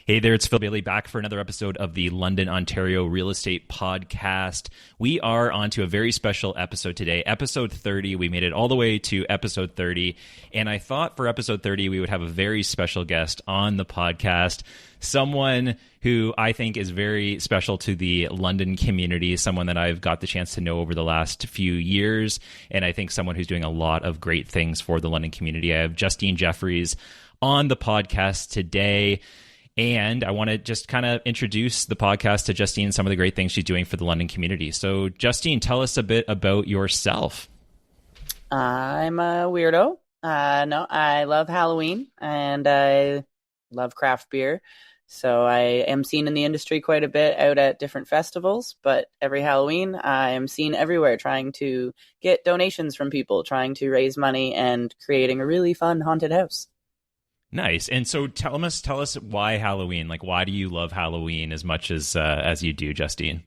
Hey there, it's Phil Bailey back for another episode of the London, Ontario Real Estate Podcast. We are on to a very special episode today, episode 30. We made it all the way to episode 30, and I thought for episode 30 we would have a very special guest on the podcast, someone who I think is very special to the London community, someone that I've got the chance to know over the last few years, and I think someone who's doing a lot of great things for the London community. I have Justine Jeffries on the podcast today. And I want to just kind of introduce the podcast to Justine and some of the great things she's doing for the London community. So, Justine, tell us a bit about yourself. I'm a weirdo. No, I love Halloween and I love craft beer. So I am seen in the industry quite a bit out at different festivals, but every Halloween I am seen everywhere trying to get donations from people, trying to raise money and creating a really fun haunted house. Nice. And so tell us why Halloween? Like, why do you love Halloween as much as you do, Justine?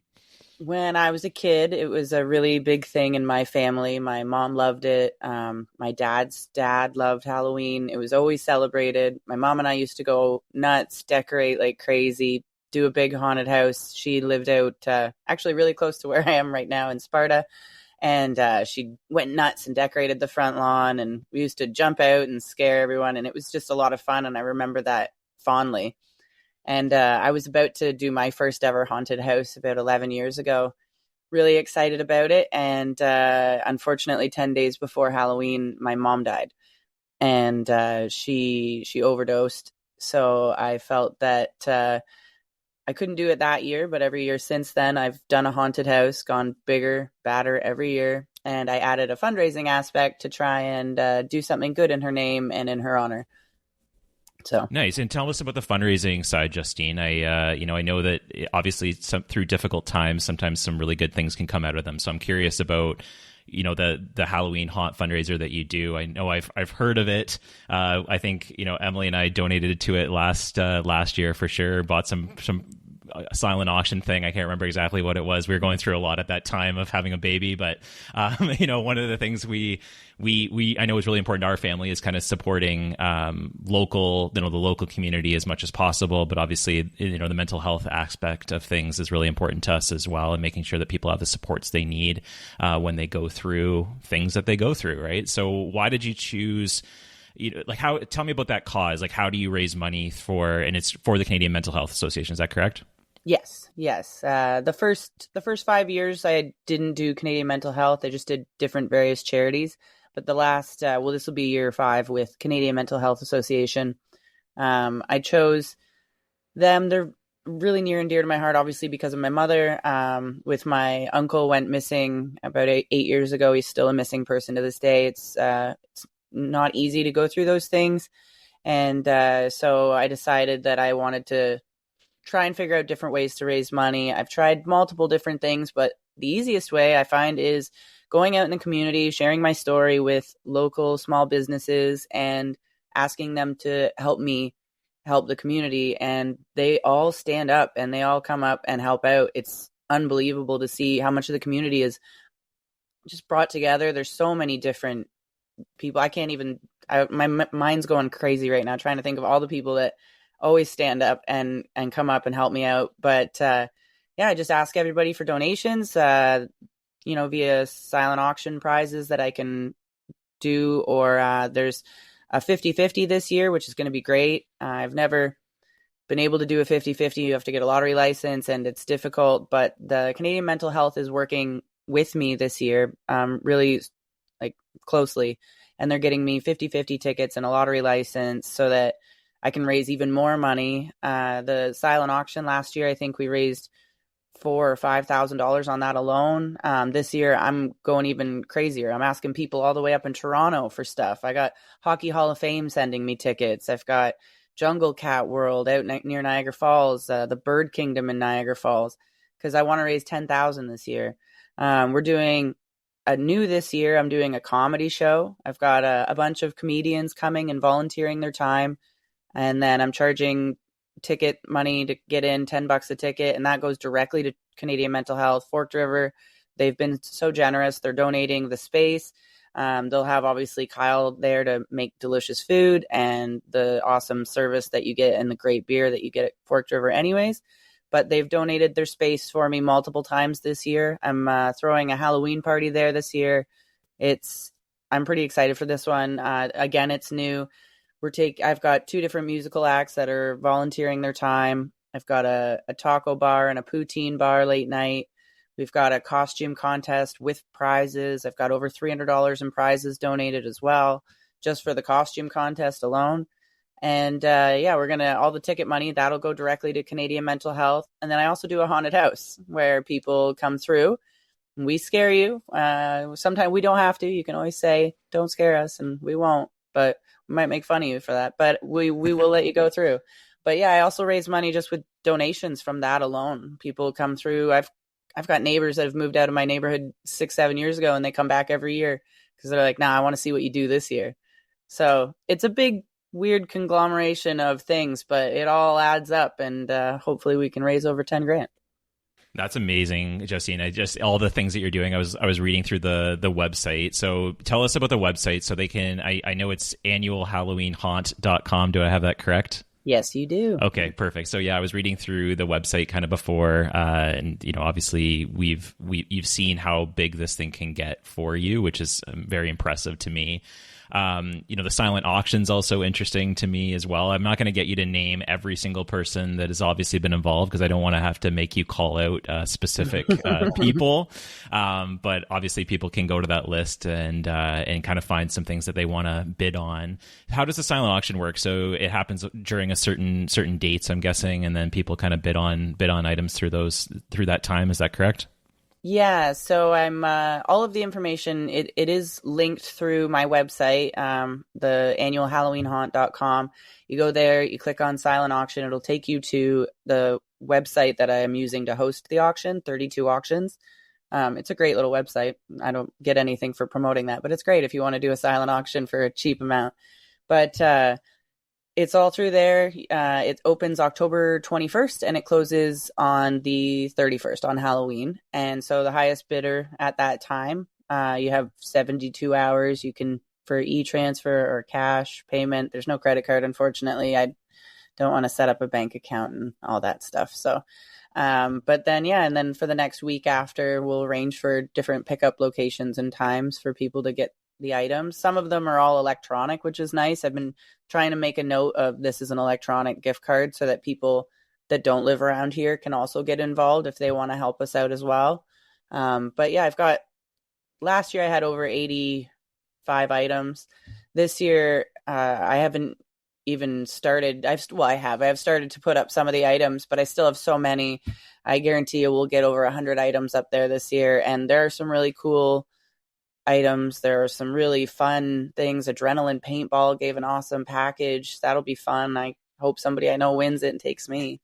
When I was a kid, it was a really big thing in my family. My mom loved it. My dad's dad loved Halloween. It was always celebrated. My mom and I used to go nuts, decorate like crazy, do a big haunted house. She lived out actually really close to where I am right now in Sparta. And she went nuts and decorated the front lawn. And we used to jump out and scare everyone. And it was just a lot of fun. And I remember that fondly. And I was about to do my first ever haunted house about 11 years ago. Really excited about it. And unfortunately, 10 days before Halloween, my mom died. And she overdosed. So I felt that I couldn't do it that year, but every year since then, I've done a haunted house, gone bigger, badder every year. And I added a fundraising aspect to try and do something good in her name and in her honor. So nice. And tell us about the fundraising side, Justine. I know that obviously through difficult times, sometimes some really good things can come out of them. So I'm curious about, the Halloween haunt fundraiser that you do. I know I've heard of it. I think, Emily and I donated to it last year for sure. Bought some silent auction thing. I can't remember exactly what it was. We were going through a lot at that time of having a baby, but one of the things we I know is really important to our family is kind of supporting local, the local community as much as possible. But obviously, the mental health aspect of things is really important to us as well, and making sure that people have the supports they need when they go through things that they go through. Right. So, why did you choose? Tell me about that cause. Like, how do you raise money and it's for the Canadian Mental Health Association? Is that correct? Yes. The first 5 years I didn't do Canadian Mental Health. I just did different various charities. But the last, this will be year 5 with Canadian Mental Health Association. I chose them. They're really near and dear to my heart, obviously, because of my mother. With my uncle went missing about 8 years ago. He's still a missing person to this day. It's not easy to go through those things. And so I decided that I wanted to try and figure out different ways to raise money. I've tried multiple different things, but the easiest way I find is going out in the community, sharing my story with local small businesses and asking them to help me help the community. And they all stand up and they all come up and help out. It's unbelievable to see how much of the community is just brought together. There's so many different people. My mind's going crazy right now trying to think of all the people that always stand up and come up and help me out. But I just ask everybody for donations, via silent auction prizes that I can do, or there's a 50-50 this year, which is going to be great. I've never been able to do a 50-50. You have to get a lottery license and it's difficult, but the Canadian Mental Health is working with me this year, really closely, and they're getting me 50-50 tickets and a lottery license so that I can raise even more money. The silent auction last year, I think we raised $4,000 or $5,000 on that alone. This year, I'm going even crazier. I'm asking people all the way up in Toronto for stuff. I got Hockey Hall of Fame sending me tickets. I've got Jungle Cat World out near Niagara Falls, the Bird Kingdom in Niagara Falls, because I want to raise $10,000 this year. We're doing this year. I'm doing a comedy show. I've got a bunch of comedians coming and volunteering their time. And then I'm charging ticket money to get in, $10 a ticket. And that goes directly to Canadian Mental Health. Forked River, they've been so generous. They're donating the space. They'll have obviously Kyle there to make delicious food and the awesome service that you get and the great beer that you get at Forked River anyways. But they've donated their space for me multiple times this year. I'm throwing a Halloween party there this year. I'm pretty excited for this one. Again, it's new. I've got 2 different musical acts that are volunteering their time. I've got a taco bar and a poutine bar late night. We've got a costume contest with prizes. I've got over $300 in prizes donated as well, just for the costume contest alone. And all the ticket money, that'll go directly to Canadian Mental Health. And then I also do a haunted house where people come through and we scare you. Sometimes we don't have to. You can always say, don't scare us, and we won't. But we might make fun of you for that. But we will let you go through. But yeah, I also raise money just with donations from that alone. People come through. I've got neighbors that have moved out of my neighborhood 6-7 years ago, and they come back every year because they're like, I want to see what you do this year. So it's a big, weird conglomeration of things, but it all adds up, and hopefully we can raise over 10 grand. That's amazing, Justine. All the things that you're doing. I was reading through the website. So tell us about the website so they can. I know it's annualhalloweenhaunt.com. Do I have that correct? Yes, you do. Okay, perfect. So yeah, I was reading through the website kind of before, and obviously you've seen how big this thing can get for you, which is very impressive to me. The silent auction's also interesting to me as well. I'm not going to get you to name every single person that has obviously been involved because I don't want to have to make you call out specific people. But obviously people can go to that list and kind of find some things that they want to bid on. How does the silent auction work? So it happens during a certain dates, I'm guessing, and then people kind of bid on items through that time. Is that correct? Yeah, so I'm all of the information, it is linked through my website, the annualhalloweenhaunt.com. You go there, you click on silent auction, it'll take you to the website that I am using to host the auction, 32 auctions. It's a great little website. I don't get anything for promoting that, but it's great if you want to do a silent auction for a cheap amount. But it's all through there. It opens October 21st and it closes on the 31st on Halloween. And so the highest bidder at that time, you have 72 hours. You can for e-transfer or cash payment. There's no credit card, unfortunately. I don't want to set up a bank account and all that stuff. So, but then, and then for the next week after, we'll arrange for different pickup locations and times for people to get the items. Some of them are all electronic, which is nice. I've been trying to make a note of this is an electronic gift card so that people that don't live around here can also get involved if they want to help us out as well. But yeah, last year I had over 85 items. This year, I haven't even started. I have started to put up some of the items, but I still have so many. I guarantee you we'll get over 100 items up there this year. And there are some really cool items. There are some really fun things. Adrenaline paintball gave an awesome package. That'll be fun. I hope somebody I know wins it and takes me.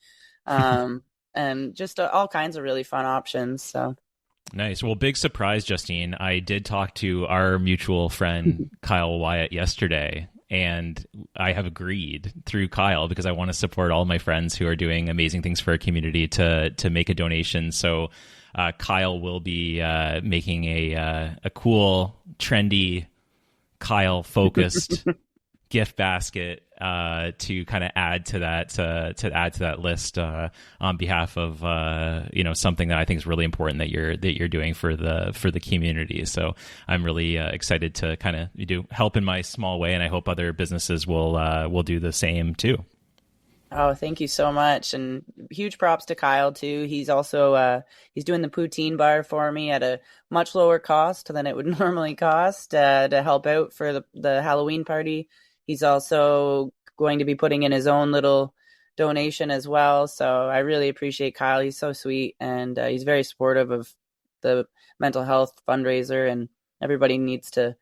And just all kinds of really fun options. So nice. Well, big surprise, Justine. I did talk to our mutual friend Kyle Wyatt yesterday, and I have agreed through Kyle because I want to support all my friends who are doing amazing things for our community to make a donation. So Kyle will be making a cool, trendy, Kyle-focused gift basket to kind of add to that list on behalf of something that I think is really important that you're doing for the community. So I'm really excited to kind of help in my small way, and I hope other businesses will do the same too. Oh, thank you so much. And huge props to Kyle too. He's also, he's doing the poutine bar for me at a much lower cost than it would normally cost, to help out for the Halloween party. He's also going to be putting in his own little donation as well. So I really appreciate Kyle. He's so sweet, and he's very supportive of the mental health fundraiser, and everybody needs to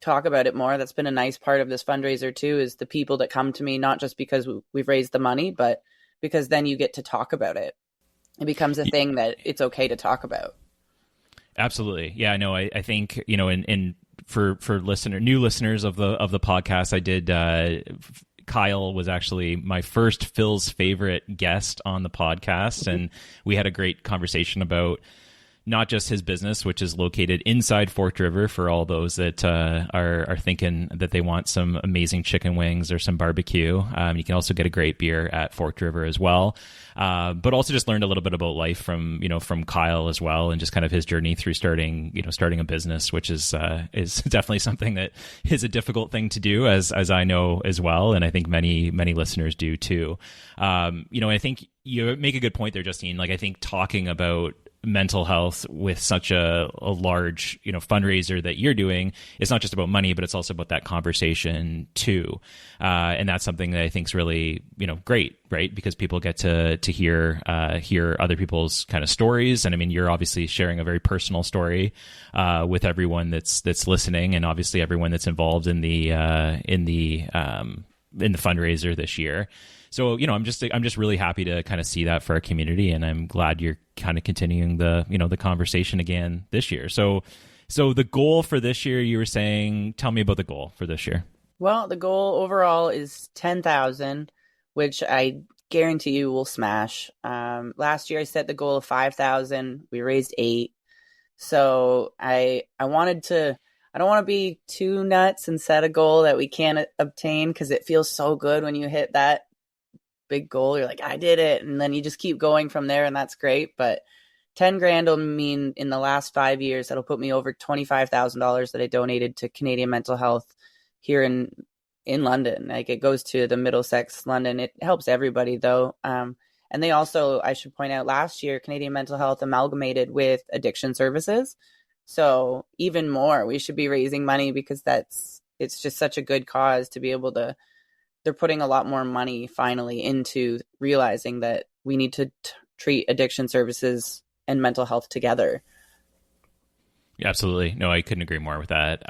talk about it more. That's been a nice part of this fundraiser too, is the people that come to me, not just because we've raised the money, but because then you get to talk about it. It becomes a thing that it's okay to talk about. Absolutely. Yeah, no, I think, for new listeners of the podcast, I did, Kyle was actually my first Phil's favorite guest on the podcast, and we had a great conversation about not just his business, which is located inside Forked River for all those that are thinking that they want some amazing chicken wings or some barbecue. You can also get a great beer at Forked River as well. But also just learned a little bit about life from Kyle as well, and just kind of his journey through starting a business, which is definitely something that is a difficult thing to do, as I know as well, and I think many listeners do too. I think you make a good point there, Justine. Like, I think talking about mental health with such a large fundraiser that you're doing, it's not just about money, but it's also about that conversation too, and that's something that I think is really great, right? Because people get to hear other people's kind of stories, and I mean, you're obviously sharing a very personal story with everyone that's listening, and obviously everyone that's involved in the fundraiser this year. So, I'm just really happy to kind of see that for our community, and I'm glad you're kind of continuing the conversation again this year. So the goal for this year, you were saying, tell me about the goal for this year. Well, the goal overall is 10,000, which I guarantee you will smash. Last year I set the goal of 5,000. We raised 8. So I don't want to be too nuts and set a goal that we can't obtain, because it feels so good when you hit that big goal. You're like, I did it, and then you just keep going from there, and that's great. But 10 grand will mean in the last 5 years that'll put me over $25,000 that I donated to Canadian Mental Health here in London. Like, it goes to the Middlesex, London. It helps everybody though. And they also, I should point out, last year Canadian Mental Health amalgamated with Addiction Services, so even more we should be raising money, because it's just such a good cause to be able to. They're putting a lot more money finally into realizing that we need to treat addiction services and mental health together. Yeah, absolutely. No, I couldn't agree more with that.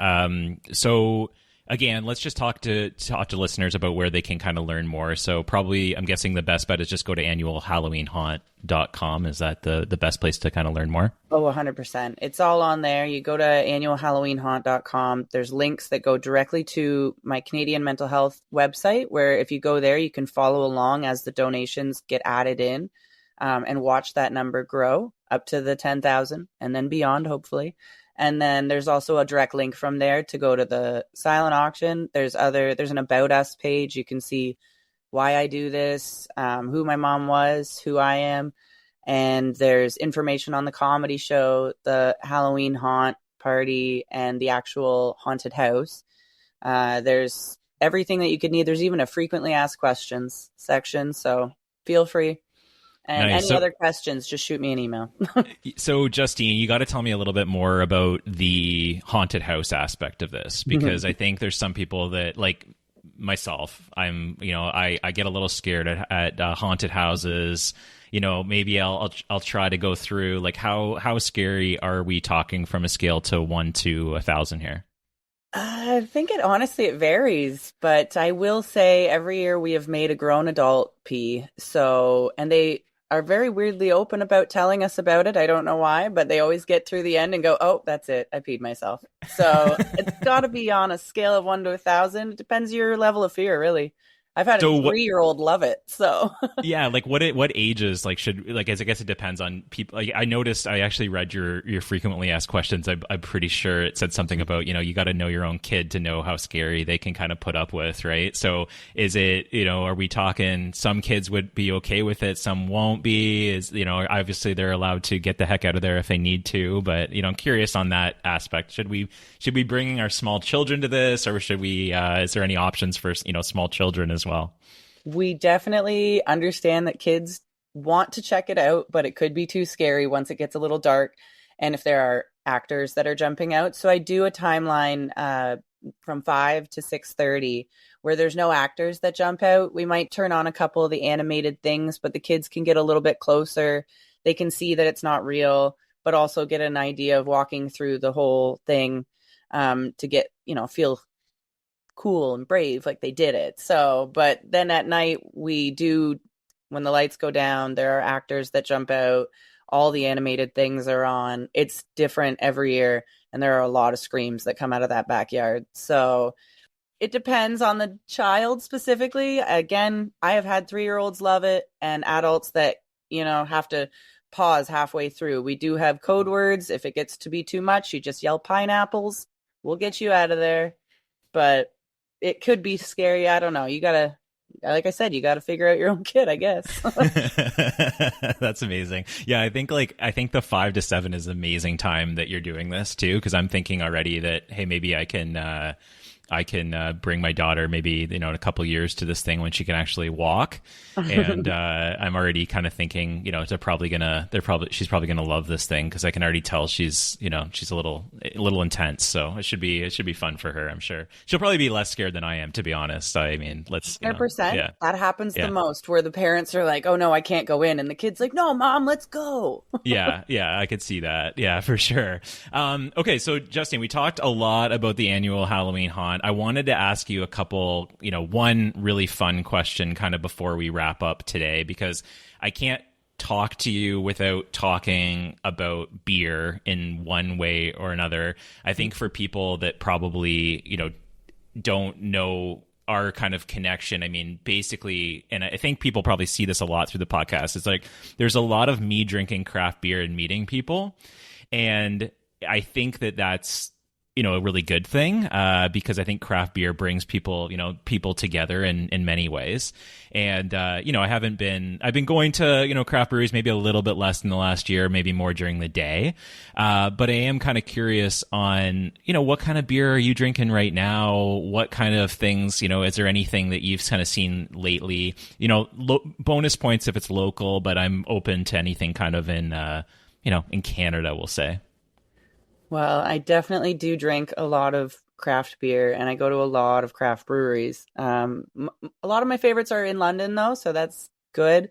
So again, let's just talk to listeners about where they can kind of learn more. So probably, I'm guessing the best bet is just go to annualhalloweenhaunt.com. Is that the best place to kind of learn more? Oh, 100%. It's all on there. You go to annualhalloweenhaunt.com. There's links that go directly to my Canadian Mental Health website, where if you go there, you can follow along as the donations get added in, and watch that number grow up to the 10,000 and then beyond, hopefully. And then there's also a direct link from there to go to the silent auction. There's an About Us page. You can see why I do this, who my mom was, who I am. And there's information on the comedy show, the Halloween haunt party, and the actual haunted house. There's everything that you could need. There's even a frequently asked questions section. So feel free. And nice. Any other questions, just shoot me an email. So, Justine, you got to tell me a little bit more about the haunted house aspect of this, because I think there's some people that, like myself, I get a little scared at haunted houses. Maybe I'll try to go through, like, how scary are we talking from a scale to 1 to 1,000 here? I think it varies, but I will say every year we have made a grown adult pee. So, and they are very weirdly open about telling us about it. I don't know why, but they always get through the end and go, "Oh, that's it. I peed myself." So it's got to be on a scale of 1 to 1,000. It depends your level of fear, really. I've had a 3-year-old love it. So yeah, like what ages, like, should, like, as I guess it depends on people. Like, I noticed, I actually read your frequently asked questions. I'm pretty sure it said something about, you got to know your own kid to know how scary they can kind of put up with, right? So is it, are we talking some kids would be okay with it, some won't be? Is, obviously they're allowed to get the heck out of there if they need to, but I'm curious on that aspect. Should we be bringing our small children to this, or should we? Is there any options for small children as well? We definitely understand that kids want to check it out, but it could be too scary once it gets a little dark, and if there are actors that are jumping out. So I do a timeline from 5 to 6:30 where there's no actors that jump out. We might turn on a couple of the animated things, but the kids can get a little bit closer. They can see that it's not real, but also get an idea of walking through the whole thing, to get, feel cool and brave, like they did it. So, but then at night when the lights go down, there are actors that jump out. All the animated things are on. It's different every year, and there are a lot of screams that come out of that backyard. So it depends on the child specifically. Again, I have had 3-year-olds love it, and adults that, have to pause halfway through. We do have code words. If it gets to be too much, you just yell pineapples. We'll get you out of there. But it could be scary. I don't know. You gotta, like I said, you gotta figure out your own kid, I guess. That's amazing. Yeah, I think the 5 to 7 is an amazing time that you're doing this too, because I'm thinking already that, hey, maybe I can bring my daughter maybe, in a couple years to this thing when she can actually walk. And I'm already kind of thinking, she's probably gonna love this thing, because I can already tell she's a little intense. So it should be fun for her. I'm sure she'll probably be less scared than I am, to be honest. I mean, let's 100%. Yeah. That happens the most, where the parents are like, "Oh no, I can't go in," and the kid's like, "No, mom, let's go." Yeah, I could see that. Yeah, for sure. Okay, so Justine, we talked a lot about the annual Halloween haunt. I wanted to ask you a couple, one really fun question kind of before we wrap up today, because I can't talk to you without talking about beer in one way or another. I think for people that probably, don't know our kind of connection, I mean, basically, and I think people probably see this a lot through the podcast, it's like there's a lot of me drinking craft beer and meeting people. And I think that that's a really good thing, because I think craft beer brings people together in many ways. And, I've been going to, craft breweries maybe a little bit less in the last year, maybe more during the day. But I am kind of curious on, what kind of beer are you drinking right now? What kind of things, is there anything that you've kind of seen lately? Bonus points if it's local, but I'm open to anything kind of in Canada, we'll say. Well, I definitely do drink a lot of craft beer, and I go to a lot of craft breweries. A lot of my favorites are in London, though, so that's good.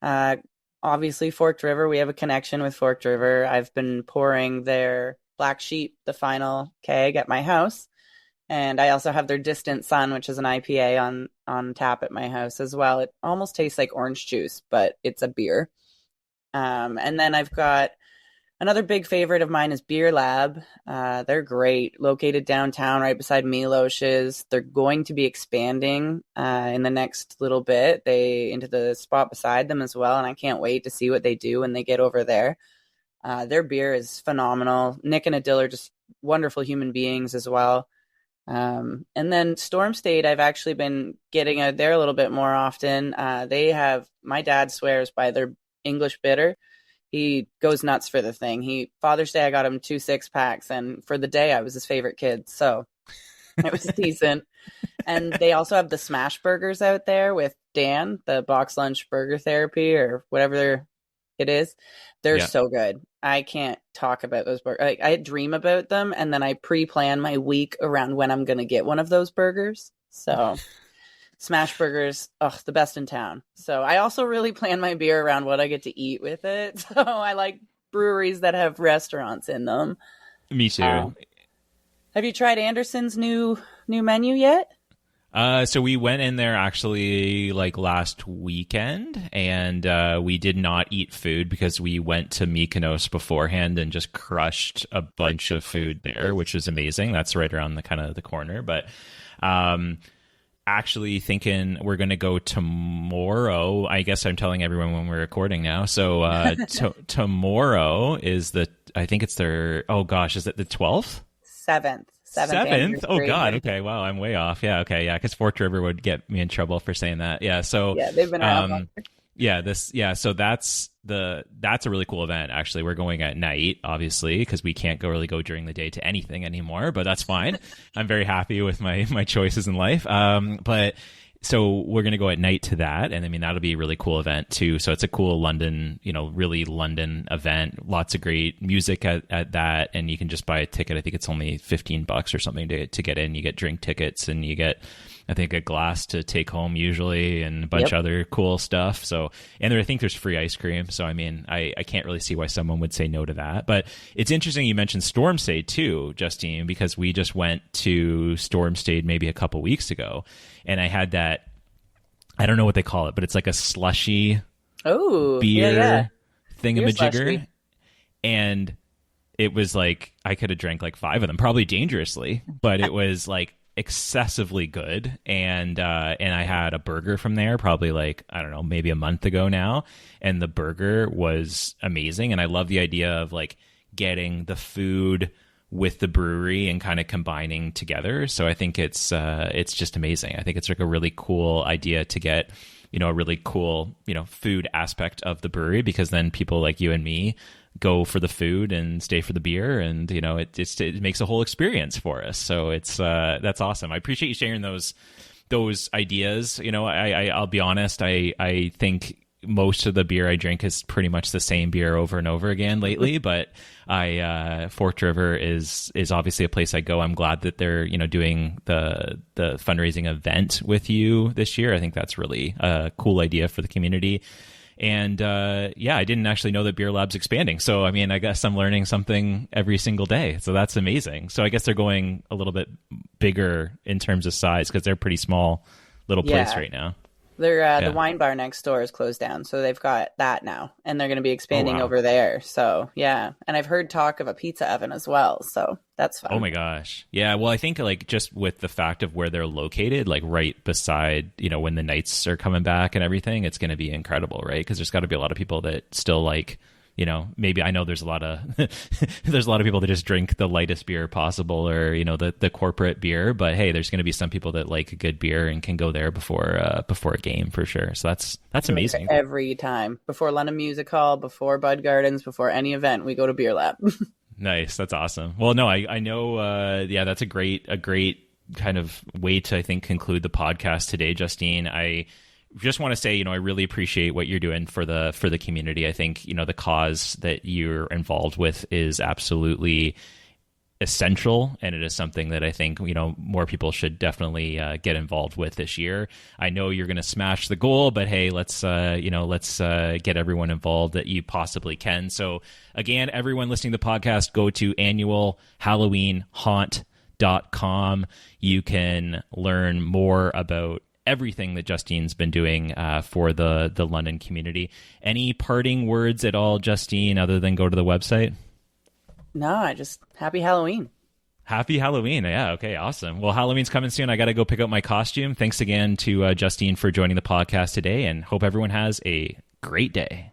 Obviously, Forked River, we have a connection with Forked River. I've been pouring their Black Sheep, the final keg, at my house. And I also have their Distant Sun, which is an IPA on tap at my house as well. It almost tastes like orange juice, but it's a beer. And then I've got another big favorite of mine is Beer Lab. They're great, located downtown right beside Milosh's. They're going to be expanding in the next little bit into the spot beside them as well, and I can't wait to see what they do when they get over there. Their beer is phenomenal. Nick and Adil are just wonderful human beings as well. And then Storm State, I've actually been getting out there a little bit more often. My dad swears by their English bitter. He goes nuts for the thing. Father's Day, I got him 2 6-packs, and for the day, I was his favorite kid. So it was decent. And they also have the smash burgers out there with Dan, the box lunch burger therapy or whatever it is. They're so good. I can't talk about those burgers. Like, I dream about them, and then I pre-plan my week around when I'm going to get one of those burgers. So smash burgers, the best in town. So I also really plan my beer around what I get to eat with it. So I like breweries that have restaurants in them. Me too. Have you tried Anderson's new menu yet? So we went in there actually like last weekend, and we did not eat food because we went to Mykonos beforehand and just crushed a bunch of food there, which was amazing. That's right around the corner. But actually thinking we're going to go tomorrow. I guess I'm telling everyone when we're recording now. So tomorrow is I think it's their, oh gosh, is it the 12th? 7th. 7th? Oh God. Okay. Wow. I'm way off. Yeah. Okay. Yeah. Because Forked River would get me in trouble for saying that. Yeah. So yeah, they've been around. So that's a really cool event. Actually, we're going at night, obviously, because we can't really go during the day to anything anymore. But that's fine. I'm very happy with my choices in life. But so we're going to go at night to that. And I mean, that'll be a really cool event too. So it's a cool London, really London event. Lots of great music at that. And you can just buy a ticket. I think it's only $15 or something to get in. You get drink tickets, and you get, I think, a glass to take home usually, and a bunch of other cool stuff. So, and I think there's free ice cream. So, I mean, I can't really see why someone would say no to that. But it's interesting you mentioned Stormstade too, Justine, because we just went to Stormstade maybe a couple weeks ago, and I had that, I don't know what they call it, but it's like a slushy beer thingamajigger. And it was like, I could have drank like 5 of them, probably dangerously, but it was like excessively good, and I had a burger from there probably like, I don't know, maybe a month ago now, and the burger was amazing. And I love the idea of like getting the food with the brewery and kind of combining together. So I think it's just amazing. I think it's like a really cool idea to get, you know, a really cool, you know, food aspect of the brewery, because then people like you and me go for the food and stay for the beer, and you know, it makes a whole experience for us. So it's that's awesome. I appreciate you sharing those ideas. You know, I'll be honest, I think most of the beer I drink is pretty much the same beer over and over again lately, but Forked River is obviously a place I go. I'm glad that they're, you know, doing the fundraising event with you this year. I think that's really a cool idea for the community. And yeah, I didn't actually know that Beer Lab's expanding. So, I mean, I guess I'm learning something every single day. So that's amazing. So I guess they're going a little bit bigger in terms of size, because they're a pretty small little place right now. They're the wine bar next door is closed down, so they've got that now, and they're going to be expanding over there. So yeah, and I've heard talk of a pizza oven as well, so that's fun. Oh my gosh, yeah. Well, I think like just with the fact of where they're located, like right beside, you know, when the Knights are coming back and everything, it's going to be incredible, right? Because there's got to be a lot of people that still like, you know, maybe I know there's a lot of there's a lot of people that just drink the lightest beer possible, or you know, the corporate beer. But hey, there's going to be some people that like a good beer and can go there before a game for sure. So that's amazing. Every time before London Music Hall, before Bud Gardens, before any event, we go to Beer Lab. Nice, that's awesome. Well, no, I know. Yeah, that's a great kind of way to, I think, conclude the podcast today, Justine. I just want to say, you know, I really appreciate what you're doing for the community. I think, you know, the cause that you're involved with is absolutely essential, and it is something that I think, you know, more people should definitely get involved with this year. I know you're going to smash the goal, but hey, let's get everyone involved that you possibly can. So again, everyone listening to the podcast, go to annualhalloweenhaunt.com. You can learn more about everything that Justine's been doing for the London community. Any parting words at all, Justine, other than go to the website? No, I just happy Halloween. Happy Halloween. Yeah. Okay. Awesome. Well, Halloween's coming soon. I got to go pick up my costume. Thanks again to Justine for joining the podcast today, and hope everyone has a great day.